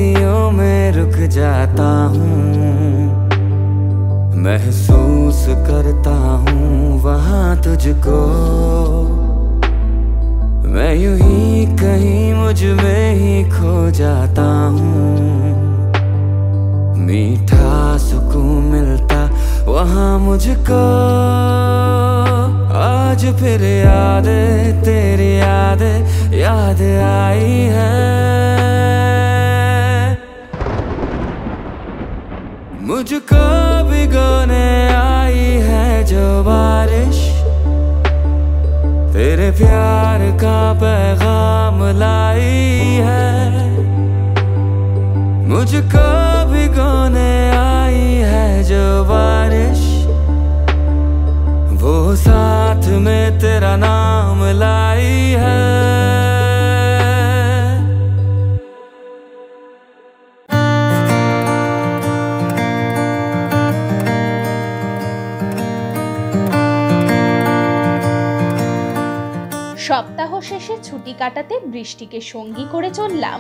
पंक्तियों में रुक जाता हूँ, महसूस करता हूँ वहाँ तुझको। मैं यूं ही कहीं मुझ में ही खो जाता हूँ, मीठा सुकून मिलता वहाँ मुझको। आज फिर तेरी याद आई है, मुझको भिगोने आई है जो बारिश, तेरे प्यार का पैगाम लाई है। मुझको भिगोने आई है जो बारिश, वो साथ में तेरा नाम लाई है। সপ্তাহ শেষে ছুটি কাটাতে বৃষ্টিকে সঙ্গী করে চললাম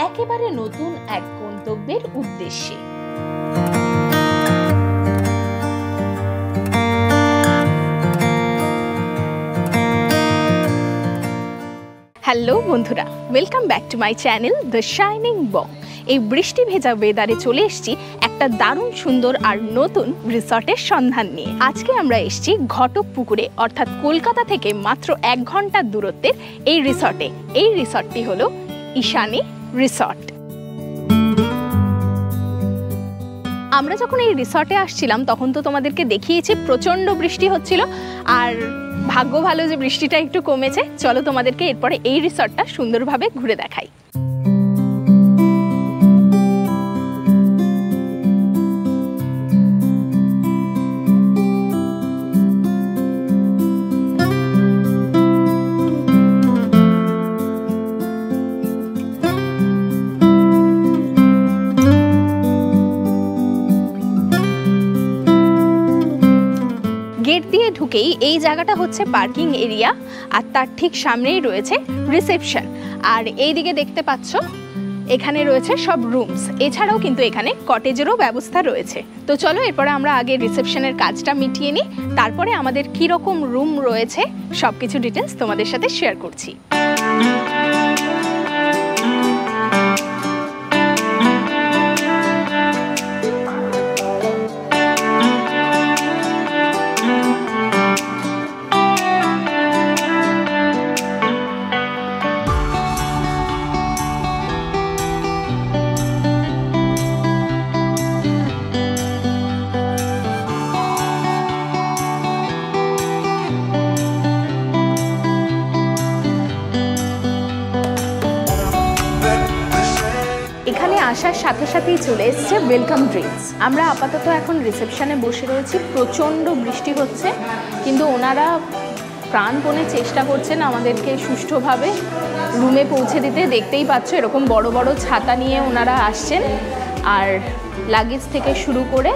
একেবারে নতুন এক গন্তব্যের উদ্দেশ্যে। হ্যালো বন্ধুরা, welcome back to my channel the shining Bong. এই বৃষ্টি ভেজা ওয়েদারে চলে এসেছি একটা দারুণ সুন্দর আর নতুন রিসর্টের সন্ধান নিয়ে। আজকে আমরা এসেছি ঘটকপুকুরে, অর্থাৎ কলকাতা থেকে মাত্র 1 ঘন্টার দূরত্বের এই রিসর্টে। এই রিসর্টটি হলো ঈশানী রিসর্ট। আমরা যখন এই রিসর্টে আসছিলাম তখন তো তোমাদেরকে দেখিয়েছি প্রচণ্ড বৃষ্টি হচ্ছিল, আর ভাগ্য ভালো যে বৃষ্টিটা একটু কমেছে। চলো তোমাদেরকে এরপরে এই রিসর্টটা সুন্দরভাবে ঘুরে দেখাই। গেট দিয়ে ঢুকেই এই জায়গাটা হচ্ছে পার্কিং এরিয়া, আর তার ঠিক সামনেই রয়েছে রিসেপশন। আর এই দিকে দেখতে পাচ্ছ এখানে রয়েছে সব রুমস, এছাড়াও কিন্তু এখানে কটেজেরও ব্যবস্থা রয়েছে। তো চলো এরপরে আমরা আগে রিসেপশনের কাজটা মিটিয়ে নিই, তারপরে আমাদের কীরকম রুম রয়েছে সব কিছু ডিটেলস তোমাদের সাথে শেয়ার করছি। আসার সাথে সাথেই চলে এসছে ওয়েলকাম ড্রিঙ্কস। আমরা আপাতত এখন রিসেপশনে বসে রয়েছি, প্রচণ্ড বৃষ্টি হচ্ছে, কিন্তু ওনারা প্রাণপণে চেষ্টা করছেন আমাদেরকে সুষ্ঠুভাবে রুমে পৌঁছে দিতে। দেখতেই পাচ্ছ এরকম বড় বড় ছাতা নিয়ে ওনারা আসছেন, আর লাগেজ থেকে শুরু করে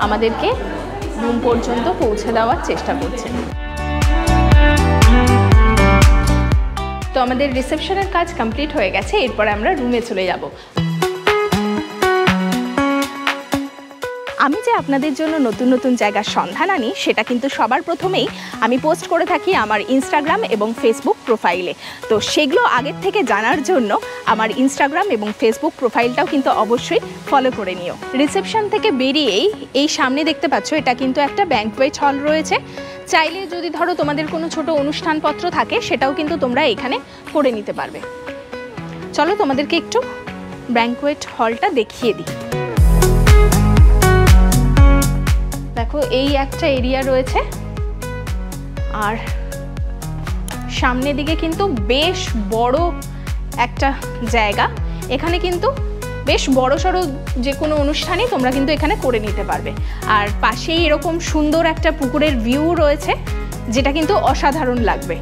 আমাদেরকে রুম পর্যন্ত পৌঁছে দেওয়ার চেষ্টা করছেন। তো আমাদের রিসেপশনের কাজ কমপ্লিট হয়ে গেছে, এরপরে আমরা রুমে চলে যাব। আমি যে আপনাদের জন্য নতুন নতুন জায়গার সন্ধান আনি সেটা কিন্তু সবার প্রথমেই আমি পোস্ট করে থাকি আমার ইনস্টাগ্রাম এবং ফেসবুক প্রোফাইলে। তো সেগুলো আগের থেকে জানার জন্য আমার ইনস্টাগ্রাম এবং ফেসবুক প্রোফাইলটাও কিন্তু অবশ্যই ফলো করে নিও। রিসেপশন থেকে বেরিয়েই এই সামনে দেখতে পাচ্ছ এটা কিন্তু একটা ব্যাঙ্কোয়েট হল রয়েছে। চাইলে যদি ধরো তোমাদের কোনো ছোট অনুষ্ঠানপত্র থাকে সেটাও কিন্তু তোমরা এখানে করে নিতে পারবে। চলো তোমাদেরকে একটু ব্যাঙ্কোয়েট হলটা দেখিয়ে দিই। দেখো এই একটা এরিয়া রয়েছে, আর সামনের দিকে কিন্তু বেশ বড় একটা জায়গা। এখানে কিন্তু বেশ বড় সড়ো যে কোনো অনুষ্ঠানই তোমরা কিন্তু এখানে করে নিতে পারবে। আর পাশেই এরকম সুন্দর একটা পুকুরের ভিউ রয়েছে, যেটা কিন্তু অসাধারণ লাগবে।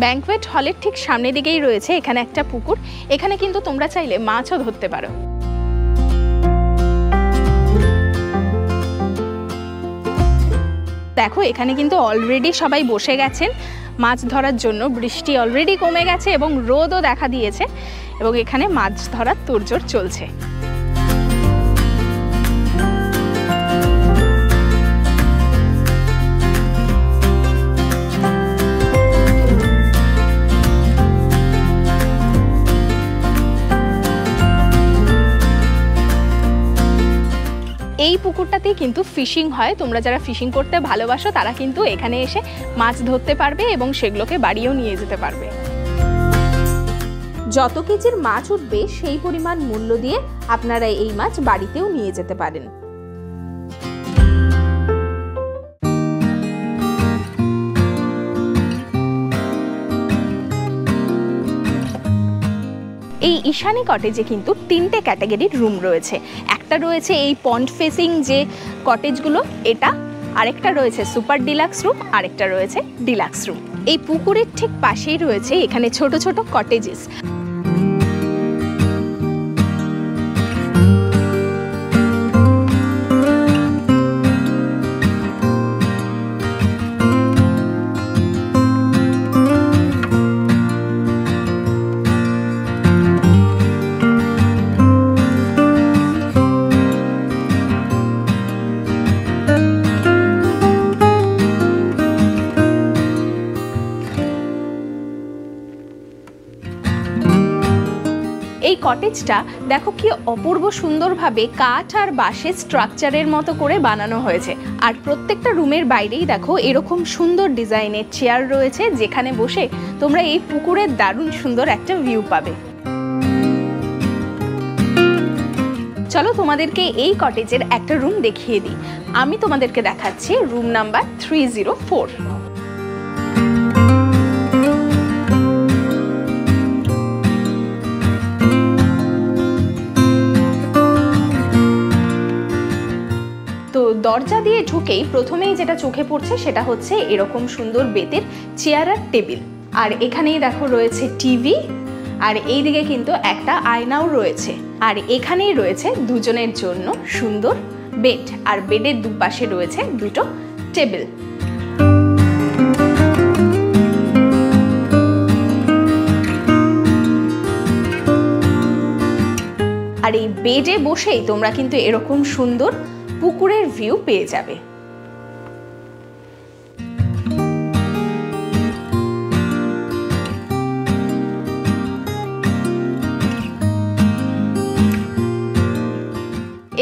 ব্যাংকোয়েট হলের ঠিক সামনের দিকেই রয়েছে এখানে একটা পুকুর। এখানে কিন্তু তোমরা চাইলে মাছও ধরতে পারো। দেখো এখানে কিন্তু অলরেডি সবাই বসে গেছেন মাছ ধরার জন্য। বৃষ্টি অলরেডি কমে গেছে এবং রোদও দেখা দিয়েছে এবং এখানে মাছ ধরার তোড়জোড় চলছে। এই পুকুরটাতেই কিন্তু ফিশিং হয়। তোমরা যারা ফিশিং করতে ভালোবাসো তারা কিন্তু এখানে এসে মাছ ধরতে পারবে এবং সেগুলোকে বাড়িও নিয়ে যেতে পারবে। যত কেজির মাছ উঠবে সেই পরিমাণ মূল্য দিয়ে আপনারা এই মাছ বাড়িতেও নিয়ে যেতে পারেন। এই ঈশানী কটেজে কিন্তু 3টে ক্যাটাগরির রুম রয়েছে। একটা রয়েছে এই পন্ড ফেসিং যে কটেজগুলো এটা, আরেকটা রয়েছে সুপার ডিলাক্স রুম, আরেকটা রয়েছে ডিলাক্স রুম। এই পুকুরের ঠিক পাশেই রয়েছে এখানে ছোট ছোট কটেজেস। এই কটেজটা দেখো কি অপূর্ব সুন্দরভাবে কাঠ আর বাঁশের স্ট্রাকচারের মতো করে বানানো হয়েছে। আর প্রত্যেকটা রুমের বাইরেই দেখো এরকম সুন্দর ডিজাইনের চেয়ার রয়েছে যেখানে বসে তোমরা এই পুকুরের দারুণ সুন্দর একটা ভিউ পাবে। চলো তোমাদেরকে এই কটেজের একটা রুম দেখিয়ে দিই। আমি তোমাদেরকে দেখাচ্ছি রুম নাম্বার 304। দরজা দিয়ে ঢুকেই প্রথমেই যেটা চোখে পড়ছে সেটা হচ্ছে এরকম সুন্দর বেতের চেয়ার আর টেবিল। আর এখানেই দেখো রয়েছে টিভি, আর এই দিকে কিন্তু একটা আয়নাও রয়েছে। আর এখানেই রয়েছে দুজনের জন্য সুন্দর বেড, আর বেডের দুপাশে রয়েছে দুটো টেবিল। আর এই বেডে বসেই তোমরা কিন্তু এরকম সুন্দর পুকুরের ভিউ পেয়ে যাবে।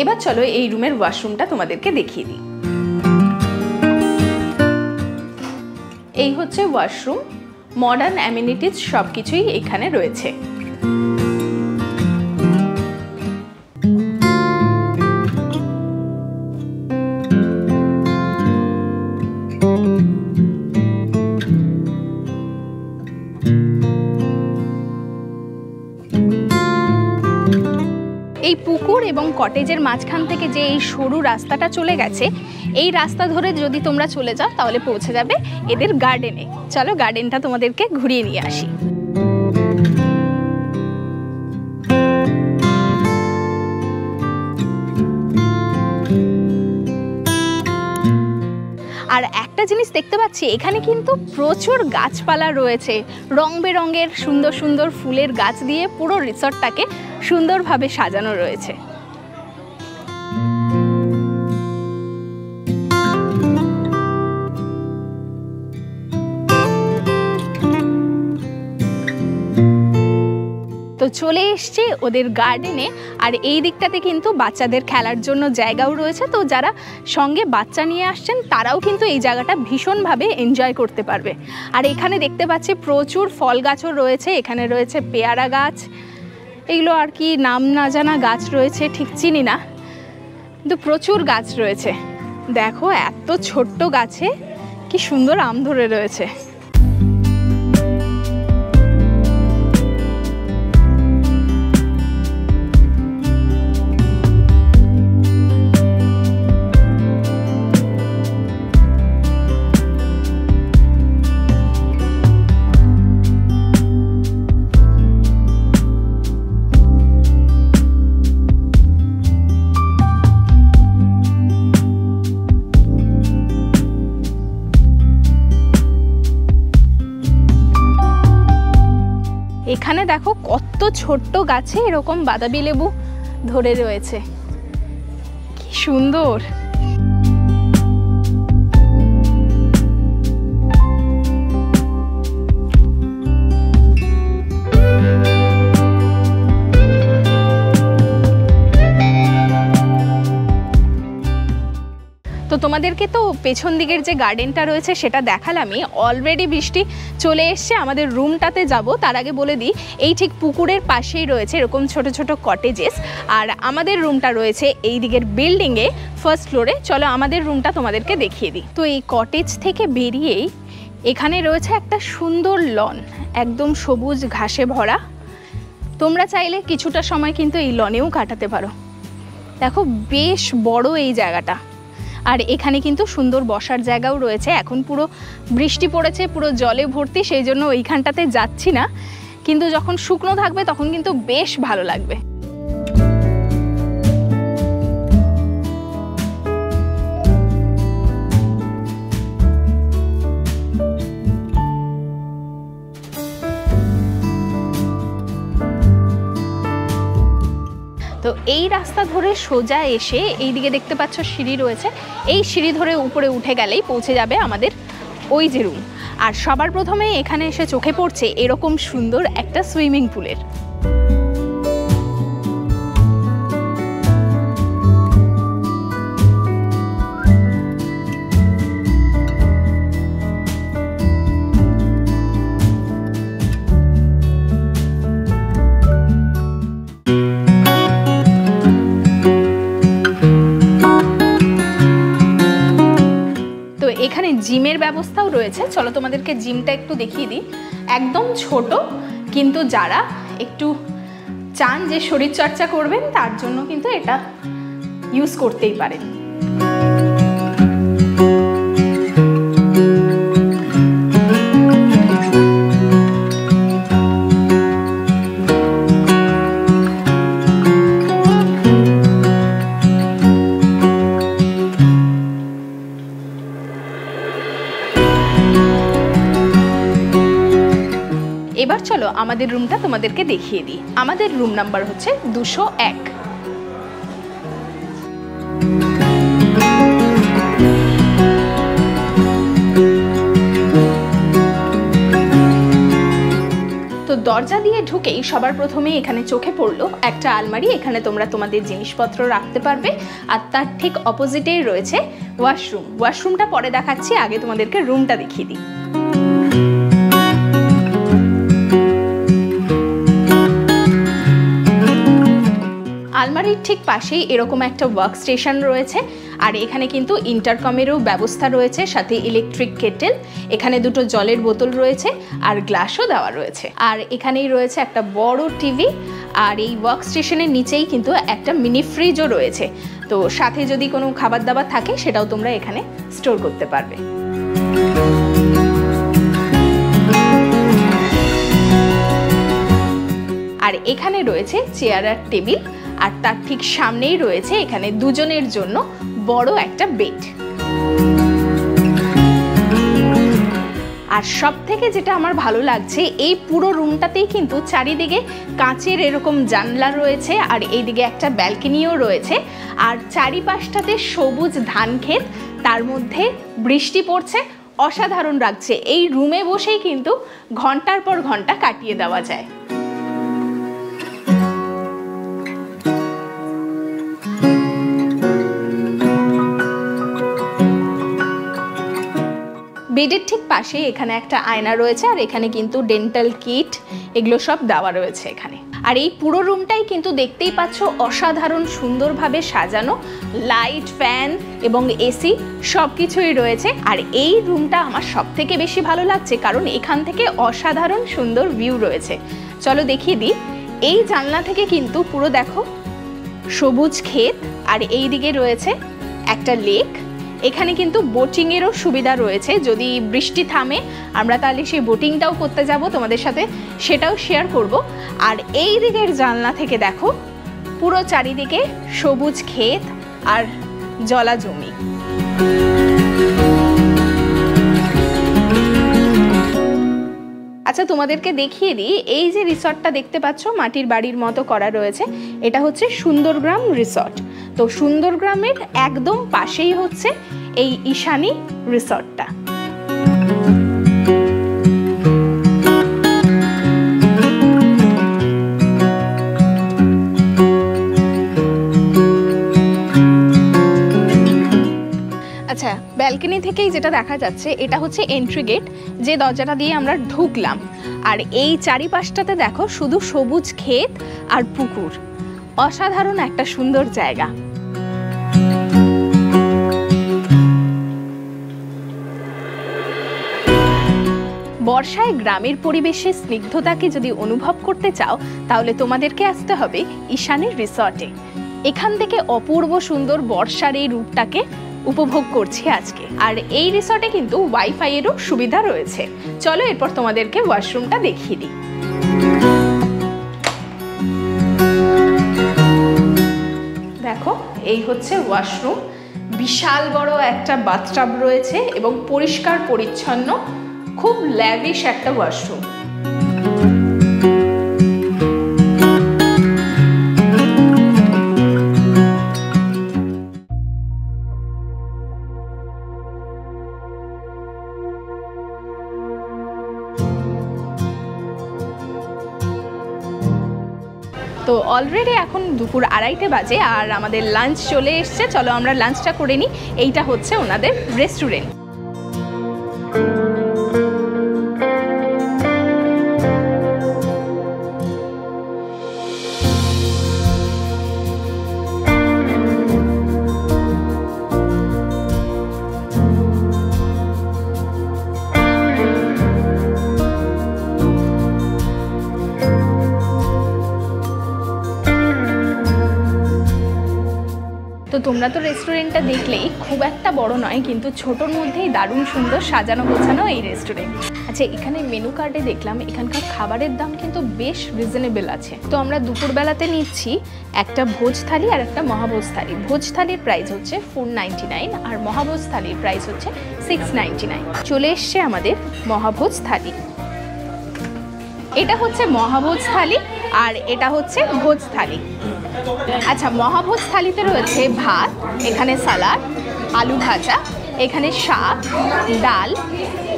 এবার চলো এই রুমের ওয়াশরুমটা তোমাদেরকে দেখিয়ে দিই। এই হচ্ছে ওয়াশরুম, মডার্ন অ্যামিনিটিজ সবকিছুই এখানে রয়েছে। এই পুকুর এবং কটেজের মাঝখান থেকে যে এই সরু রাস্তাটা চলে গেছে, এই রাস্তা ধরে যদি তোমরা চলে যাও তাহলে পৌঁছে যাবে এদের গার্ডেনে। চলো গার্ডেনটা তোমাদেরকে ঘুরিয়ে নিয়ে আসি। আর একটা জিনিস দেখতে পাচ্ছি এখানে কিন্তু প্রচুর গাছপালা রয়েছে, রং বেরঙের সুন্দর সুন্দর ফুলের গাছ দিয়ে পুরো রিসর্টটাকে সুন্দরভাবে সাজানো রয়েছে। তো চলে এসছি ওদের গার্ডেনে, আর এই দিকটাতে কিন্তু বাচ্চাদের খেলার জন্য জায়গাও রয়েছে। তো যারা সঙ্গে বাচ্চা নিয়ে আসছেন তারাও কিন্তু এই জায়গাটা ভীষণভাবে এনজয় করতে পারবে। আর এখানে দেখতে পাচ্ছি প্রচুর ফল গাছও রয়েছে। এখানে রয়েছে পেয়ারা গাছ, এগুলো আর কি নাম না জানা গাছ রয়েছে, ঠিক চিনি না, কিন্তু প্রচুর গাছ রয়েছে। দেখো এত ছোট্ট গাছে কি সুন্দর আম ধরে রয়েছে। এখানে দেখো কত ছোট্ট গাছে এরকম বাতাবি লেবু ধরে রয়েছে, কি সুন্দর। তো তোমাদেরকে তো পেছন দিকের যে গার্ডেনটা রয়েছে সেটা দেখালামই। অলরেডি বৃষ্টি চলে এসছে, আমাদের রুমটাতে যাব তার আগে বলে দিই এই ঠিক পুকুরের পাশেই রয়েছে এরকম ছোট ছোট কটেজেস, আর আমাদের রুমটা রয়েছে এই দিকের বিল্ডিংয়ে ফার্স্ট ফ্লোরে। চলো আমাদের রুমটা তোমাদেরকে দেখিয়ে দিই। তো এই কটেজ থেকে বেরিয়েই এখানে রয়েছে একটা সুন্দর লন, একদম সবুজ ঘাসে ভরা। তোমরা চাইলে কিছুটা সময় কিন্তু এই লনেও কাটাতে পারো। দেখো বেশ বড় এই জায়গাটা, আর এখানে কিন্তু সুন্দর বসার জায়গাও রয়েছে। এখন পুরো বৃষ্টি পড়েছে, পুরো জলে ভর্তি, সেই জন্য ওইখানটাতে যাচ্ছি না, কিন্তু যখন শুকনো থাকবে তখন কিন্তু বেশ ভালো লাগবে। তো এই রাস্তা ধরে সোজা এসে এইদিকে দেখতে পাচ্ছ সিঁড়ি রয়েছে, এই সিঁড়ি ধরে উপরে উঠে গেলেই পৌঁছে যাবে আমাদের ওই যে রুম। আর সবার প্রথমে এখানে এসে চোখে পড়ছে এরকম সুন্দর একটা সুইমিং পুলের। এখানে জিমের ব্যবস্থাও রয়েছে, চলো তোমাদেরকে জিমটা একটু দেখিয়ে দিই। একদম ছোট, কিন্তু যারা একটু চান যে শরীরচর্চা করবেন তার জন্য কিন্তু এটা ইউজ করতেই পারেন। এবার চলো আমাদের রুমটা তোমাদেরকে দেখিয়ে দিই। আমাদের রুম নাম্বার হচ্ছে 201। তো দরজা দিয়ে ঢুকেই সবার প্রথমে এখানে চোখে পড়লো একটা আলমারি। এখানে তোমরা তোমাদের জিনিসপত্র রাখতে পারবে, আর তার ঠিক অপোজিটেই রয়েছে ওয়াশরুম। ওয়াশরুমটা পরে দেখাচ্ছি, আগে তোমাদেরকে রুমটা দেখিয়ে দিই। আলমারির ঠিক পাশেই এরকম একটা ওয়ার্ক স্টেশন রয়েছে, আর এখানে কিন্তু ইন্টারকমেরও ব্যবস্থা রয়েছে, সাথে ইলেকট্রিক কেটেল, এখানে দুটো জলের বোতল রয়েছে আর গ্লাসও দেওয়া রয়েছে। আর এখানেই রয়েছে একটা বড় টিভি, আর এই ওয়ার্ক স্টেশনের নিচেই কিন্তু একটা মিনি ফ্রিজও রয়েছে। তো সাথে যদি কোনো খাবার দাবার থাকে সেটাও তোমরা এখানে স্টোর করতে পারবে। আর এখানে রয়েছে চেয়ার আর টেবিল, আর তার ঠিক সামনেই রয়েছে এখানে দুজনের জন্য বড় একটা বেড। আর সব থেকে যেটা আমার ভালো লাগছে, এই পুরো রুমটাতেই কিন্তু চারিদিকে কাঁচের এরকম জানলা রয়েছে, আর এইদিকে একটা ব্যালকনিও রয়েছে, আর চারিপাশটাতে সবুজ ধান ক্ষেত, তার মধ্যে বৃষ্টি পড়ছে, অসাধারণ লাগছে। এই রুমে বসেই কিন্তু ঘন্টার পর ঘন্টা কাটিয়ে দেওয়া যায়। বেডের ঠিক পাশে এখানে একটা আয়না রয়েছে, আর এখানে কিন্তু ডেন্টাল কিট এগুলো সব দেওয়া রয়েছে এখানে। আর এই পুরো রুমটাই কিন্তু দেখতেই পাচ্ছ অসাধারণ সুন্দরভাবে সাজানো, লাইট, ফ্যান এবং এসি সব কিছুই রয়েছে। আর এই রুমটা আমার সব থেকে বেশি ভালো লাগছে কারণ এখান থেকে অসাধারণ সুন্দর ভিউ রয়েছে। চলো দেখিয়ে দিই। এই জানলা থেকে কিন্তু পুরো দেখো সবুজ ক্ষেত, আর এই দিকে রয়েছে একটা লেক। এখানে কিন্তু বোটিংয়েরও সুবিধা রয়েছে, যদি বৃষ্টি থামে আমরা তাহলে সেই বোটিংটাও করতে যাব, তোমাদের সাথে সেটাও শেয়ার করব। আর এই দিকের জানলা থেকে দেখো পুরো চারিদিকে সবুজ ক্ষেত আর জলা জমি। আচ্ছা তোমাদেরকে দেখিয়ে দিই, এই যে রিসর্টটা দেখতে পাচ্ছ মাটির বাড়ির মতো করা রয়েছে, এটা হচ্ছে সুন্দরগ্রাম রিসর্ট। তো সুন্দরগ্রামের একদম পাশেই হচ্ছে এই ঈশানী রিসর্টটা। আচ্ছা, ব্যালকনি থেকেই যেটা দেখা যাচ্ছে এটা হচ্ছে এন্ট্রি গেট, যে দরজাটা দিয়ে আমরা ঢুকলাম। আর এই চারিপাশটাতে দেখো শুধু সবুজ ক্ষেত আর পুকুর, অসাধারণ একটা সুন্দর জায়গা। বর্ষায় গ্রামের পরিবেশের স্নিগ্ধতাকে যদি অনুভব করতে চাও তাহলে তোমাদেরকে আসতে হবে ঈশানী রিসর্টে। এখান থেকে অপূর্ব সুন্দর বর্ষার এই রূপটাকে উপভোগ করছি আজকে। আর এই রিসর্টে কিন্তু ওয়াইফাই এরও সুবিধা রয়েছে। চলো এরপর তোমাদেরকে ওয়াশরুমটা দেখিয়ে দিই। দেখো এই হচ্ছে ওয়াশরুম, বিশাল বড় একটা বাথটাব রয়েছে এবং পরিষ্কার পরিচ্ছন্ন, খুব ল্যাভিশ একটা ওয়াশরুম। তো অলরেডি এখন দুপুর 2:30 বাজে আর আমাদের লাঞ্চ চলে এসছে। চলো আমরা লাঞ্চটা করে নিই। এইটা হচ্ছে ওনাদের রেস্টুরেন্ট। তো তোমরা তো রেস্টুরেন্টটা দেখলেই, খুব একটা বড় নয় কিন্তু ছোটোর মধ্যেই দারুণ সুন্দর সাজানো গোছানো এই রেস্টুরেন্ট। আচ্ছা, এখানে মেনু কার্ডে দেখলাম এখানকার খাবারের দাম কিন্তু বেশ রিজনেবল আছে। তো আমরা দুপুরবেলাতে নিচ্ছি একটা ভোজ থালি আর একটা মহাভোজ থালি। ভোজ থালির প্রাইস হচ্ছে 499 আর মহাভোজ থালির প্রাইস হচ্ছে 699। চলে এসছে আমাদের মহাভোজ থালি। এটা হচ্ছে মহাভোজ থালি আর এটা হচ্ছে ভোজ থালি। আচ্ছা, মহাভোজ থালিতে রয়েছে ভাত, এখানে সালাড, আলু ভাজা, এখানে শাক, ডাল,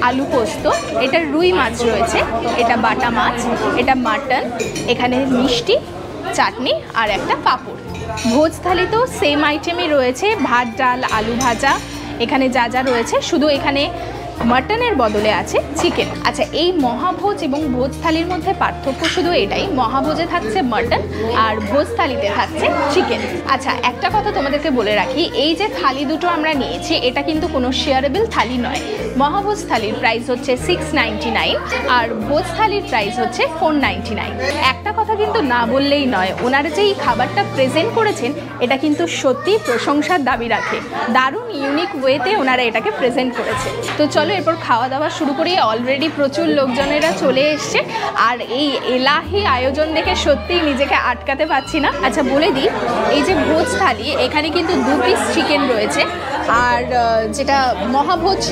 আলু পোস্ত, এটা রুই মাছ রয়েছে, এটা বাটা মাছ, এটা মাটন, এখানে মিষ্টি, চাটনি আর একটা পাঁপড়। ভোজ থালিতেও সেম আইটেমই রয়েছে, ভাত, ডাল, আলু ভাজা, এখানে যা যা রয়েছে, শুধু এখানে মাটনের বদলে আছে চিকেন। আচ্ছা, এই মহাভোজ এবং ভোজ থালির মধ্যে পার্থক্য শুধু এটাই, মহাভোজে থাকছে মাটন আর ভোজ থালিতে থাকছে চিকেন। আচ্ছা, একটা কথা তোমাদেরকে বলে রাখি, এই যে থালি দুটো আমরা নিয়েছি এটা কিন্তু কোনো শেয়ারেবল থালি নয়। মহাভোজ থালির প্রাইস হচ্ছে 699 আর ভোজ থালির প্রাইস হচ্ছে 499। একটা কথা কিন্তু না বললেই নয়, ওনারা যে এই খাবারটা প্রেজেন্ট করেছেন এটা কিন্তু সত্যি প্রশংসার দাবি রাখে। দারুণ ইউনিক ওয়েতে ওনারা এটাকে প্রেজেন্ট করেছে। তো চলো এরপর খাওয়া দাওয়া শুরু করি। অলরেডি প্রচুর লোকজনেরা চলে এসছে আর এই এলাহি আয়োজন দেখে সত্যিই নিজেকে আটকাতে পারছি না। আচ্ছা বলে দিই, এই যে ভোজ থালি এখানে কিন্তু 2 পিস চিকেন রয়েছে আর যেটা মহাভোজ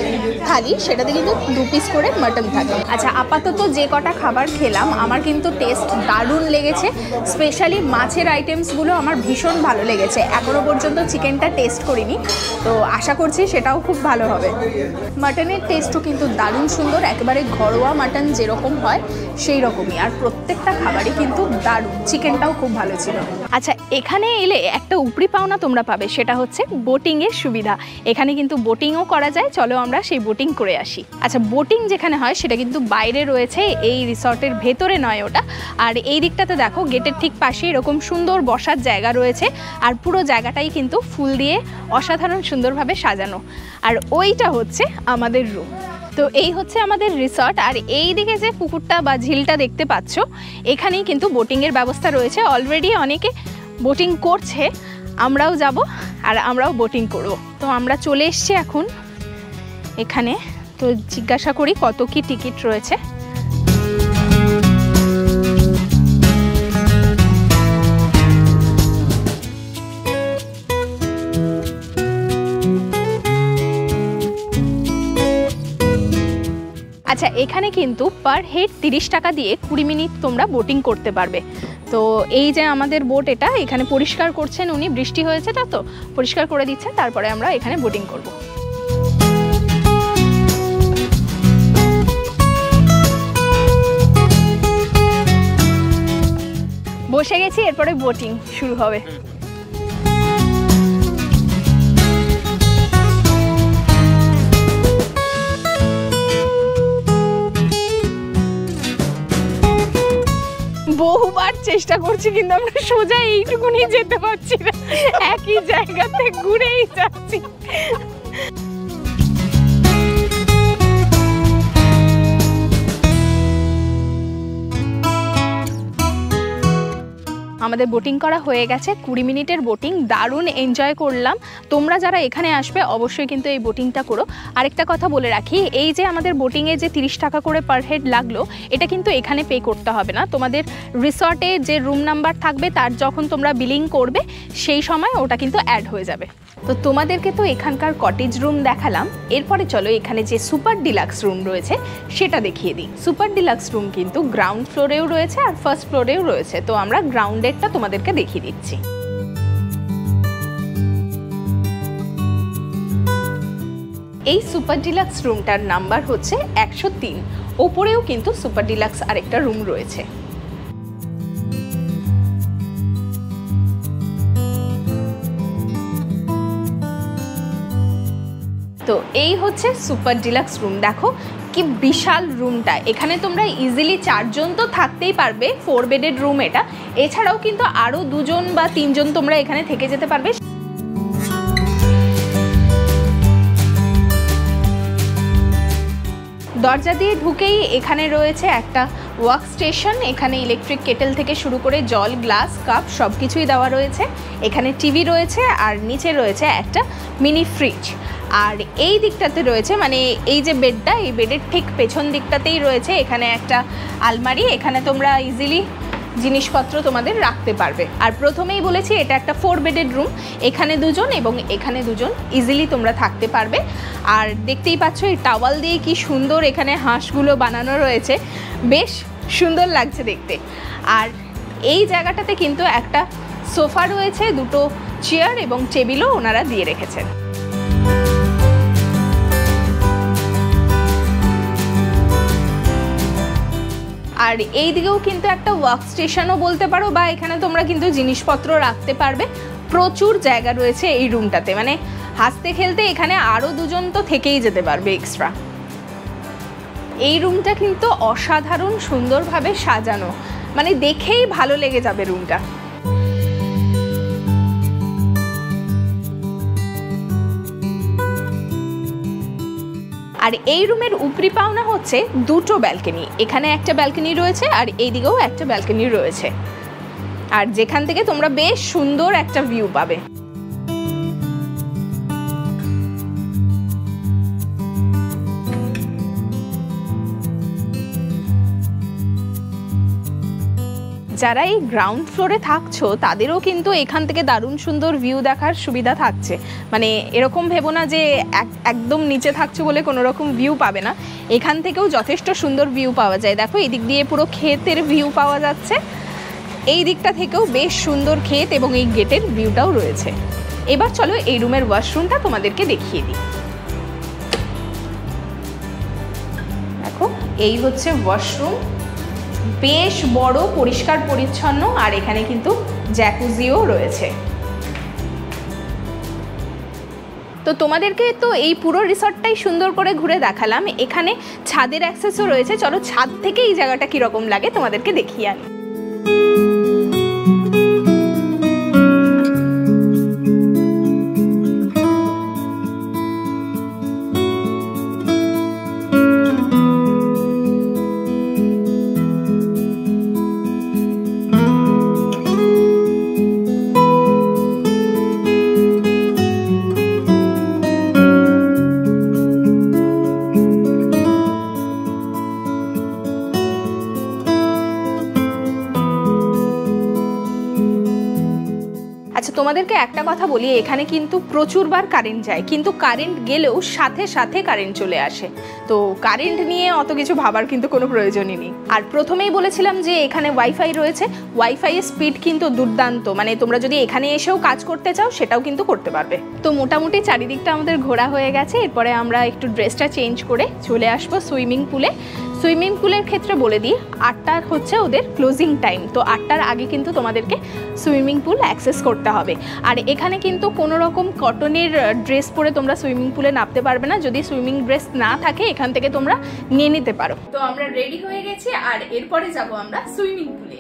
থালি সেটাতে কিন্তু 2 পিস করে মাটন থাকে। আচ্ছা, আপাতত যে কটা খাবার খেলাম আমার কিন্তু টেস্ট দারুণ লেগেছে। স্পেশালি মাছের আইটেমসগুলো আমার ভীষণ ভালো লেগেছে। এখনও পর্যন্ত চিকেনটা টেস্ট করিনি, তো আশা করছি সেটাও খুব ভালো হবে। মাটনের টেস্টও কিন্তু দারুণ সুন্দর, একেবারে ঘরোয়া মাটন যেরকম হয় সেই রকমই, আর প্রত্যেকটা খাবারই কিন্তু দারুণ। চিকেনটাও খুব ভালো ছিল। আচ্ছা, এখানে এলে একটা উপরি পাওনা তোমরা পাবে, সেটা হচ্ছে বোটিংয়ের সুবিধা। এখানে কিন্তু বোটিংও করা যায়, চলো আমরা সেই বোটিং করে আসি। আচ্ছা, বোটিং যেখানে হয় সেটা কিন্তু বাইরে রয়েছে, এই রিসর্টের ভেতরে নয় ওটা। আর এই দিকটাতে দেখো গেটের ঠিক পাশে এরকম সুন্দর বসার জায়গা রয়েছে আর পুরো জায়গাটাই কিন্তু ফুল দিয়ে অসাধারণ সুন্দরভাবে সাজানো। আর ওইটা হচ্ছে আমাদের রুম। তো এই হচ্ছে আমাদের রিসর্ট আর এই দিকে যে পুকুরটা বা ঝিলটা দেখতে পাচ্ছ এখানেই কিন্তু বোটিংয়ের ব্যবস্থা রয়েছে। অলরেডি অনেকে বোটিং করছে, আমরাও যাব আর আমরাও বোটিং করব। তো আমরা চলে এসেছি এখন এখানে। তো জিজ্ঞাসা করি কত কি টিকিট রয়েছে। আচ্ছা, এখানে কিন্তু পার হেড 30 টাকা দিয়ে 20 মিনিট তোমরা বোটিং করতে পারবে। তো এই যে আমাদের বোট, এটা এখানে পরিষ্কার করছেন উনি, বৃষ্টি হয়েছে তো পরিষ্কার করে দিচ্ছেন, তারপরে আমরা এখানে বোটিং করব। বসে গেছি, এরপরে বোটিং শুরু হবে। বহুবার চেষ্টা করছি কিন্তু আমরা সোজা এইটুকুনি যেতে পারছি না, একই জায়গাতে ঘুরেই যাচ্ছি। আমাদের বোটিং করা হয়ে গেছে, 20 মিনিটের বোটিং, দারুণ এনজয় করলাম। তোমরা যারা এখানে আসবে অবশ্যই কিন্তু এই বোটিংটা করো। আরেকটা কথা বলে রাখি, এই যে আমাদের বোটিংয়ে যে 30 টাকা করে পার হেড লাগলো, এটা কিন্তু এখানে পে করতে হবে না। তোমাদের রিসর্টে যে রুম নাম্বার থাকবে তার যখন তোমরা বিলিং করবে সেই সময় ওটা কিন্তু অ্যাড হয়ে যাবে। তো তোমাদেরকে তো এখানকার কটেজ রুম দেখালাম, এরপরে চলো এখানে যে সুপার ডিলাক্স রুম রয়েছে সেটা দেখিয়ে দিই। সুপার ডিলাক্স রুম কিন্তু গ্রাউন্ড ফ্লোরেও রয়েছে আর ফার্স্ট ফ্লোরেও রয়েছে, তো আমরা গ্রাউন্ডেরটা তোমাদেরকে দেখিয়ে দিচ্ছি। এই সুপার ডিলাক্স রুমটার নাম্বার হচ্ছে 103। ওপরেও কিন্তু সুপার ডিলাক্স আরেকটা রুম রয়েছে। তো এই হচ্ছে সুপার ডিলাক্স রুম, দেখো কি বিশাল রুমটা। এখানে তোমরা ইজিলি 4 জন তো থাকতেই পারবে, 4 বেডেড রুম এটা। এছাড়াও কিন্তু আরও 2 জন বা 3 জন তোমরা এখানে থেকে যেতে পারবে। দরজা দিয়ে ঢুকেই এখানে রয়েছে একটা ওয়ার্ক স্টেশন। এখানে ইলেকট্রিক কেটেল থেকে শুরু করে জল, গ্লাস, কাপ সব কিছুই দেওয়া রয়েছে। এখানে টিভি রয়েছে আর নিচে রয়েছে একটা মিনি ফ্রিজ। আর এই দিকটাতে রয়েছে, মানে এই যে বেডটা, এই বেডের ঠিক পেছন দিকটাতেই রয়েছে এখানে একটা আলমারি। এখানে তোমরা ইজিলি জিনিসপত্র তোমাদের রাখতে পারবে। আর প্রথমেই বলেছি এটা একটা 4 বেডেড রুম, এখানে 2 জন এবং এখানে 2 জন ইজিলি তোমরা থাকতে পারবে। আর দেখতেই পাচ্ছ এই টাওয়াল দিয়ে কি সুন্দর এখানে হাঁসগুলো বানানো রয়েছে, বেশ সুন্দর লাগছে দেখতে। আর এই জায়গাটাতে কিন্তু একটা সোফা রয়েছে, 2টো চেয়ার এবং টেবিলও ওনারা দিয়ে রেখেছেন। আর এই দিকেও কিন্তু একটা ওয়ার্ক স্টেশনও বলতে পারো, বা এখানে তোমরা কিন্তু জিনিসপত্র রাখতে পারবে। প্রচুর জায়গা রয়েছে এই রুমটাতে, মানে হাসতে খেলতে এখানে আরও 2 জন তো থেকেই যেতে পারবে এক্সট্রা। এই রুমটা কিন্তু অসাধারণ সুন্দরভাবে সাজানো, মানে দেখেই ভালো লেগে যাবে রুমটা। আর এই রুমের উপরি পাওনা হচ্ছে 2টো ব্যালকনি। এখানে একটা ব্যালকনি রয়েছে আর এই দিকেও একটা ব্যালকনি রয়েছে, আর যেখান থেকে তোমরা বেশ সুন্দর একটা ভিউ পাবে। যারা এই গ্রাউন্ড ফ্লোরে থাকছো তাদেরও কিন্তু এখান থেকে দারুণ সুন্দর ভিউ দেখার সুবিধা থাকছে। মানে এরকম ভেবো না যে একদম নিচে থাকছো বলে কোনো রকম ভিউ পাবে না, এখান থেকেও যথেষ্ট সুন্দর ভিউ পাওয়া যায়। দেখো এদিক দিয়ে পুরো ক্ষেতের ভিউ পাওয়া যাচ্ছে, এই দিকটা থেকেও বেশ সুন্দর ক্ষেত এবং এই গেটের ভিউটাও রয়েছে। এবার চলো এই রুমের ওয়াশরুমটা তোমাদেরকে দেখিয়ে দিই। দেখো এই হচ্ছে ওয়াশরুম, বেশ বড়, পরিষ্কার পরিচ্ছন্ন, আর এখানে কিন্তু জ্যাকুজিও রয়েছে। তো তোমাদেরকে তো এই পুরো রিসর্টটাই সুন্দর করে ঘুরে দেখালাম। এখানে ছাদের অ্যাক্সেসও রয়েছে, চলো ছাদ থেকে এই জায়গাটা কীরকম লাগে তোমাদেরকে দেখিয়ে আনি। তোমাদেরকে একটা কথা বলি, এখানে কিন্তু প্রচুরবার কারেন্ট যায়, কিন্তু কারেন্ট গেলেও সাথে সাথে কারেন্ট চলে আসে। তো কারেন্ট নিয়ে অত কিছু ভাবার কিন্তু কোনো প্রয়োজনই নেই। আর প্রথমেই বলেছিলাম যে এখানে ওয়াইফাই রয়েছে, ওয়াইফাইয়ের স্পিড কিন্তু দুর্দান্ত, মানে তোমরা যদি এখানে এসেও কাজ করতে চাও সেটাও কিন্তু করতে পারবে। তো মোটামুটি চারিদিকটা আমাদের ঘোরা হয়ে গেছে, এরপরে আমরা একটু ড্রেসটা চেঞ্জ করে চলে আসবো সুইমিং পুলে। সুইমিং পুলের ক্ষেত্রে বলে দিই 8টার হচ্ছে ওদের ক্লোজিং টাইম, তো 8টার আগে কিন্তু তোমাদেরকে সুইমিং পুল অ্যাক্সেস করতে হবে। আর এখানে কিন্তু কোনো রকম কটনের ড্রেস পরে তোমরা সুইমিং পুলে নামতে পারবে না, যদি সুইমিং ড্রেস না থাকে এখান থেকে তোমরা নিয়ে নিতে পারো। তো আমরা রেডি হয়ে গেছি আর এরপরে যাব আমরা সুইমিং পুলে।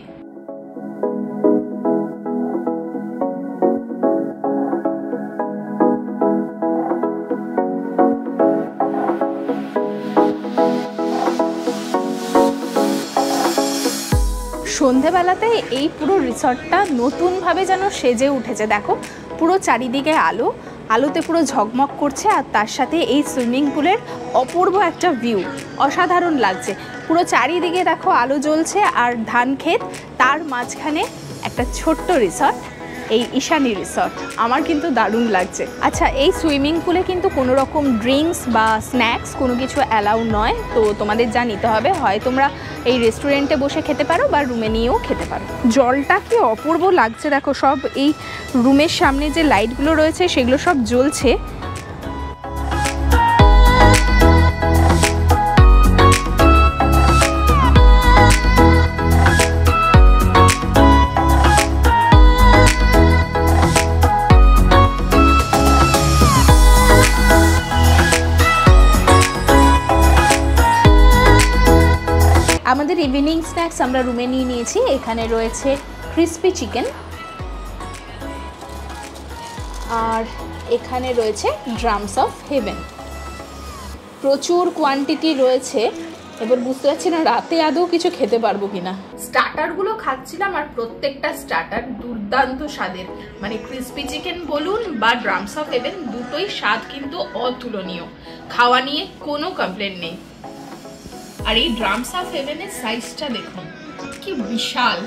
সন্ধেবেলাতে এই পুরো রিসর্টটা নতুনভাবে যেন সেজে উঠেছে। দেখো পুরো চারিদিকে আলো, আলোতে পুরো ঝকমক করছে, আর তার সাথে এই সুইমিং পুলের অপূর্ব একটা ভিউ, অসাধারণ লাগছে। পুরো চারিদিকে দেখো আলো জ্বলছে আর ধান ক্ষেত, তার মাঝখানে একটা ছোট্ট রিসর্ট, এই ঈশানী রিসর্ট। আমার কিন্তু দারুণ লাগছে। আচ্ছা, এই সুইমিং পুলে কিন্তু কোনো রকম ড্রিঙ্কস বা স্ন্যাক্স কোনো কিছু অ্যালাউ নয়, তো তোমাদের যা নিতে হবে হয় তোমরা এই রেস্টুরেন্টে বসে খেতে পারো বা রুমে নিয়েও খেতে পারো। জলটা কি অপূর্ব লাগছে, দেখো সব এই রুমের সামনে যে লাইটগুলো রয়েছে সেগুলো সব জ্বলছে। আমাদের ইভিনিং স্ন্যাক্স আমরা রুমে নিয়ে নিয়েছি। এখানে রয়েছে ক্রিসপি চিকেন, আর এখানে রয়েছে ড্রামস অফ হেভেন। প্রচুর কোয়ান্টিটি রয়েছে, এবার বুঝতে পারছি না রাতে আদৌ কিছু খেতে পারবো কিনা। স্টার্টারগুলো খাচ্ছিলাম আর প্রত্যেকটা স্টার্টার দুর্দান্ত স্বাদের, মানে ক্রিসপি চিকেন বলুন বা ড্রামস অফ হেভেন, দুটোই স্বাদ কিন্তু অতুলনীয়। খাওয়া নিয়ে কোনো কমপ্লেন নেই। আর এই ড্রামস অফ হেভেনের সাইজটা দেখুন কি বিশাল।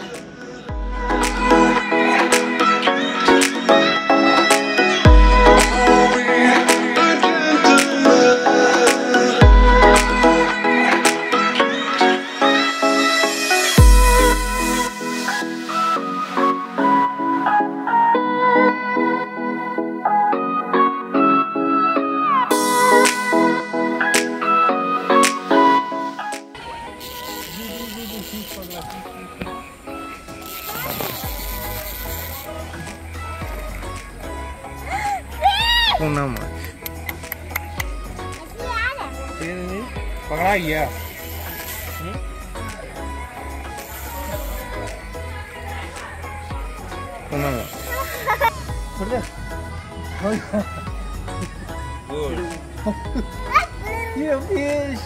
Una más. Pagá ya. Una más. ¿Verdad? Good. Yeah, fish.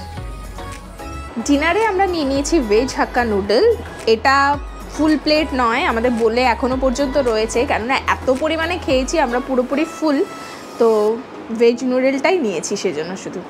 ডিনারে আমরা নিয়ে নিয়েছি ভেজ হাক্কা নুডল। এটা ফুল প্লেট নয়, আমাদের বলে এখনো পর্যন্ত রয়েছে, কেননা এত পরিমাণে খেয়েছি আমরা পুরোপুরি ফুল, তো ভেজ নুডলটাই নিয়েছি সেজন্য শুধু।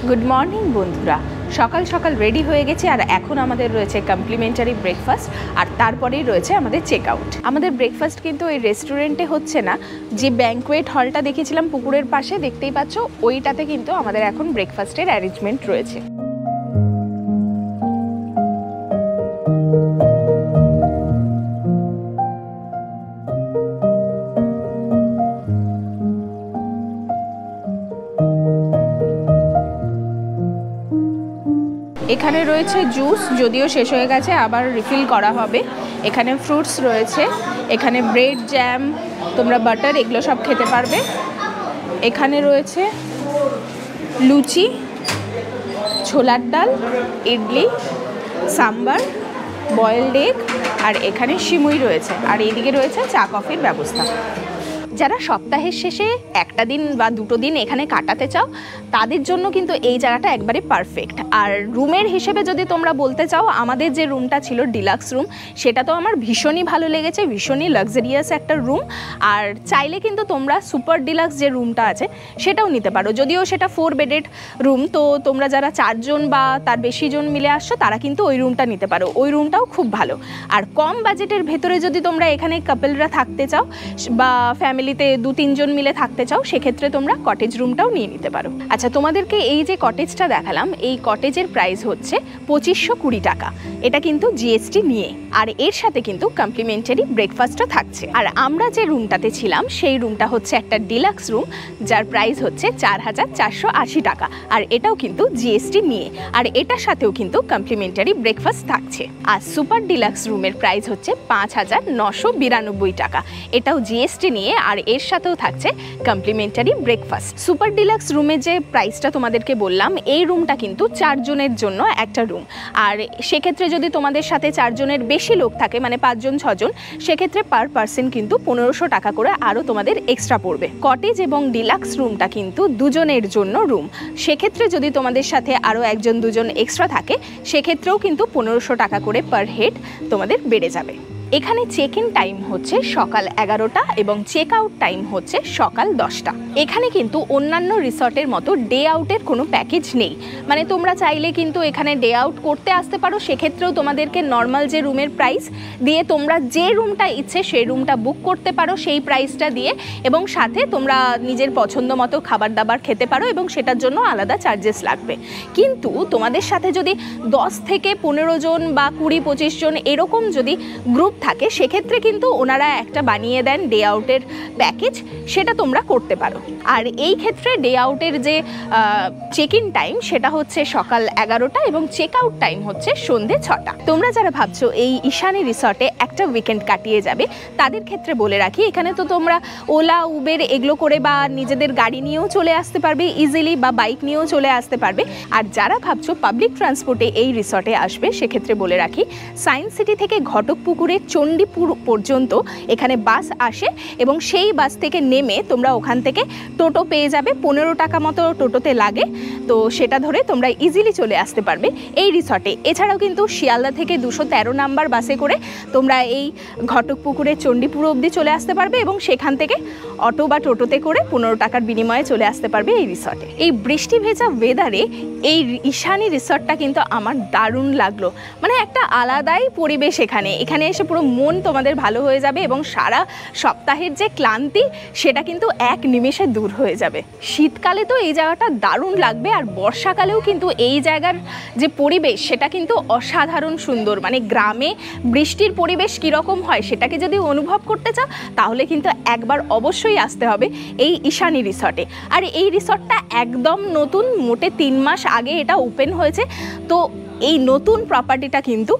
গুড মর্নিং বন্ধুরা, সকাল সকাল রেডি হয়ে গেছি আর এখন আমাদের রয়েছে কমপ্লিমেন্টারি ব্রেকফাস্ট, আর তারপরেই রয়েছে আমাদের চেক আউট। আমাদের ব্রেকফাস্ট কিন্তু ওই রেস্টুরেন্টে হচ্ছে না, যে ব্যাঙ্কোয়েট হলটা দেখেছিলাম পুকুরের পাশে দেখতেই পাচ্ছ, ওইটাতে কিন্তু আমাদের এখন ব্রেকফাস্টের অ্যারেঞ্জমেন্ট রয়েছে। এখানে রয়েছে জুস, যদিও শেষ হয়ে গেছে, আবার রিফিল করা হবে। এখানে ফ্রুটস রয়েছে, এখানে ব্রেড, জ্যাম, তোমরা বাটার এগুলো সব খেতে পারবে। এখানে রয়েছে লুচি, ছোলার ডাল, ইডলি, সাম্বার, বয়েলড এগ, আর এখানে সিমুই রয়েছে, আর এইদিকে রয়েছে চা কফির ব্যবস্থা। যারা সপ্তাহের শেষে একটা দিন বা দুটো দিন এখানে কাটাতে চাও তাদের জন্য কিন্তু এই জায়গাটা একবারে পারফেক্ট। আর রুমের হিসেবে যদি তোমরা বলতে চাও, আমাদের যে রুমটা ছিল ডিলাক্স রুম, সেটা তো আমার ভীষণই ভালো লেগেছে, ভীষণই লাক্সারিয়াস একটা রুম। আর চাইলে কিন্তু তোমরা সুপার ডিলাক্স যে রুমটা আছে সেটাও নিতে পারো, যদিও সেটা 4 বেডেড রুম। তো তোমরা যারা 4 জন বা তার বেশি জন মিলে আসছো তারা কিন্তু ওই রুমটা নিতে পারো, ওই রুমটাও খুব ভালো। আর কম বাজেটের ভেতরে যদি তোমরা এখানে কাপলরা থাকতে চাও বা ফ্যামিলিতে 2-3 জন মিলে থাকতে চাও, সেক্ষেত্রে তোমরা কটেজ রুমটাও নিয়ে নিতে পারো। আচ্ছা, তোমাদেরকে এই যে কটেজটা দেখালাম, এই কটেজের প্রাইস হচ্ছে 2520 টাকা। এটা কিন্তু জিএসটি নিয়ে, আর এর সাথে কিন্তু কমপ্লিমেন্টারি ব্রেকফাস্টও থাকছে। আর আমরা যে রুমটাতে ছিলাম সেই রুমটা হচ্ছে একটা ডিলাক্স রুম, যার প্রাইস হচ্ছে 4480 টাকা, আর এটাও কিন্তু জিএসটি নিয়ে, আর এটার সাথেও কিন্তু কমপ্লিমেন্টারি ব্রেকফাস্ট থাকছে। আর সুপার ডিলাক্স রুমের প্রাইস হচ্ছে 5992 টাকা, এটাও জিএসটি নিয়ে, আর এর সাথেও থাকছে কমপ্লিমেন্টারি ব্রেকফাস্ট। সুপার ডিলাক্স রুমের যে প্রাইসটা তোমাদেরকে বললাম, এই রুমটা কিন্তু 4 জনের জন্য একটা রুম। আর সেক্ষেত্রে যদি তোমাদের সাথে 4 জনের বেশি লোক থাকে, মানে 5 জন 6 জন, সেক্ষেত্রে পার পার্সন কিন্তু 1500 টাকা করে আরও তোমাদের এক্সট্রা পড়বে। কটেজ এবং ডিলাক্স রুমটা কিন্তু 2 জনের জন্য রুম, সেক্ষেত্রে যদি তোমাদের সাথে আরও 1 জন 2 জন এক্সট্রা থাকে, সেক্ষেত্রেও কিন্তু 1500 টাকা করে পার হেড তোমাদের বেড়ে যাবে। এখানে চেক ইন টাইম হচ্ছে সকাল 11টা এবং চেক আউট টাইম হচ্ছে সকাল 10টা। এখানে কিন্তু অন্যান্য রিসর্টের মতো ডে আউটের কোনো প্যাকেজ নেই, মানে তোমরা চাইলে কিন্তু এখানে ডে আউট করতে আসতে পারো, সেক্ষেত্রেও তোমাদেরকে নর্মাল যে রুমের প্রাইস দিয়ে তোমরা যে রুমটা ইচ্ছে সেই রুমটা বুক করতে পারো সেই প্রাইসটা দিয়ে, এবং সাথে তোমরা নিজের পছন্দ মতো খাবার দাবার খেতে পারো এবং সেটার জন্য আলাদা চার্জেস লাগবে। কিন্তু তোমাদের সাথে যদি 10 থেকে 15 জন বা 20-25 জন এরকম যদি গ্রুপ থাকে, সেক্ষেত্রে কিন্তু ওনারা একটা বানিয়ে দেন ডে আউটের প্যাকেজ, সেটা তোমরা করতে পারো। আর এই ক্ষেত্রে ডে আউটের যে চেক ইন টাইম সেটা হচ্ছে সকাল 11টা এবং চেক আউট টাইম হচ্ছে সন্ধে 6টা। তোমরা যারা ভাবছো এই ঈশানী রিসর্টে একটা উইকেন্ড কাটিয়ে যাবে, তাদের ক্ষেত্রে বলে রাখি, এখানে তো তোমরা ওলা উবের এগুলো করে বা নিজেদের গাড়ি নিয়েও চলে আসতে পারবে ইজিলি, বা বাইক নিয়েও চলে আসতে পারবে। আর যারা ভাবছো পাবলিক ট্রান্সপোর্টে এই রিসর্টে আসবে, সেক্ষেত্রে বলে রাখি, সায়েন্স সিটি থেকে ঘটকপুকুরের চণ্ডীপুর পর্যন্ত এখানে বাস আসে, এবং সেই বাস থেকে নেমে তোমরা ওখান থেকে টোটো পেয়ে যাবে, 15 টাকা মতো টোটোতে লাগে, তো সেটা ধরে তোমরা ইজিলি চলে আসতে পারবে এই রিসর্টে। এছাড়াও কিন্তু শিয়ালদা থেকে 213 নাম্বার বাসে করে তোমরা এই ঘটকপুকুরের চণ্ডীপুর অবধি চলে আসতে পারবে, এবং সেখান থেকে অটো বা টোটোতে করে 15 টাকার বিনিময়ে চলে আসতে পারবে এই রিসর্টে। এই বৃষ্টি ভেজা ওয়েদারে এই ঈশানী রিসর্টটা কিন্তু আমার দারুণ লাগলো, মানে একটা আলাদাই পরিবেশ এখানে। এখানে এসে পুরো মন তোমাদের ভালো হয়ে যাবে, এবং সারা সপ্তাহের যে ক্লান্তি সেটা কিন্তু এক নিমেষে দূর হয়ে যাবে। শীতকালে তো এই জায়গাটা দারুণ লাগবে, আর বর্ষাকালেও কিন্তু এই জায়গার যে পরিবেশ সেটা কিন্তু অসাধারণ সুন্দর। মানে গ্রামে বৃষ্টির পরিবেশ কীরকম হয় সেটাকে যদি অনুভব করতে চাও, তাহলে কিন্তু একবার অবশ্যই আসতে হবে এই ঈশানী রিসর্টে। আর এই রিসর্টটা একদম নতুন, মোটে 3 মাস আগে এটা ওপেন হয়েছে, তো এই নতুন প্রপার্টিটা কিন্তু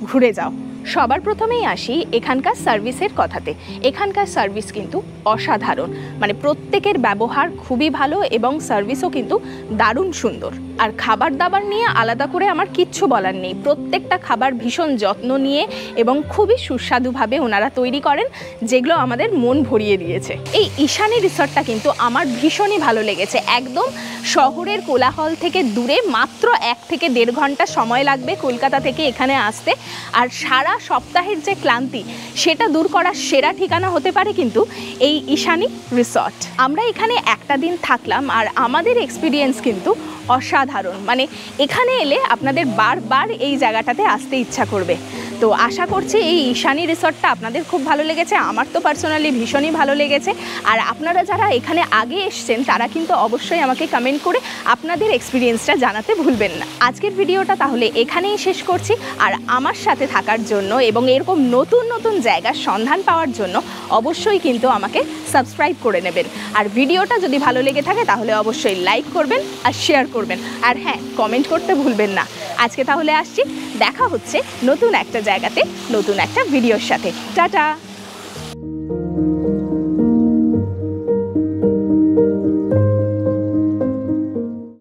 ঘুরে যাও। সবার প্রথমেই আসি এখানকার সার্ভিসের কথাতে। এখানকার সার্ভিস কিন্তু অসাধারণ, মানে প্রত্যেকের ব্যবহার খুবই ভালো এবং সার্ভিসও কিন্তু দারুণ সুন্দর। আর খাবার দাবার নিয়ে আলাদা করে আমার কিচ্ছু বলার নেই, প্রত্যেকটা খাবার ভীষণ যত্ন নিয়ে এবং খুবই সুস্বাদুভাবে ওনারা তৈরি করেন, যেগুলো আমাদের মন ভরিয়ে দিয়েছে। এই ঈশানী রিসর্টটা কিন্তু আমার ভীষণই ভালো লেগেছে, একদম শহরের কোলাহল থেকে দূরে, মাত্র 1 থেকে 1.5 ঘন্টা সময় লাগবে কলকাতা থেকে এখানে আসতে। আর সারা সপ্তাহের যে ক্লান্তি সেটা দূর করার সেরা ঠিকানা হতে পারে কিন্তু এই ঈশানী রিসর্ট। আমরা এখানে একটা দিন থাকলাম, আর আমাদের এক্সপিরিয়েন্স কিন্তু অসাধারণ, মানে এখানে এলে আপনাদের বারবার এই জায়গাটাতে আসতে ইচ্ছা করবে। তো আশা করছি এই ঈশানী রিসর্টটা আপনাদের খুব ভালো লেগেছে, আমার তো পার্সোনালি ভীষণই ভালো লেগেছে। আর আপনারা যারা এখানে আগে এসছেন তারা কিন্তু অবশ্যই আমাকে কমেন্ট করে আপনাদের এক্সপিরিয়েন্সটা জানাতে ভুলবেন না। আজকের ভিডিওটা তাহলে এখানেই শেষ করছি, আর আমার সাথে থাকার জন্য এবং এরকম নতুন নতুন জায়গার সন্ধান পাওয়ার জন্য অবশ্যই কিন্তু আমাকে সাবস্ক্রাইব করে নেবেন। আর ভিডিওটা যদি ভালো লেগে থাকে তাহলে অবশ্যই লাইক করবেন আর শেয়ার করবেন, আর হ্যাঁ, কমেন্ট করতে ভুলবেন না। আজকে তাহলে আসছি, দেখা হচ্ছে নতুন একটা জায়গাতে নতুন একটা ভিডিওর সাথে। টাটা।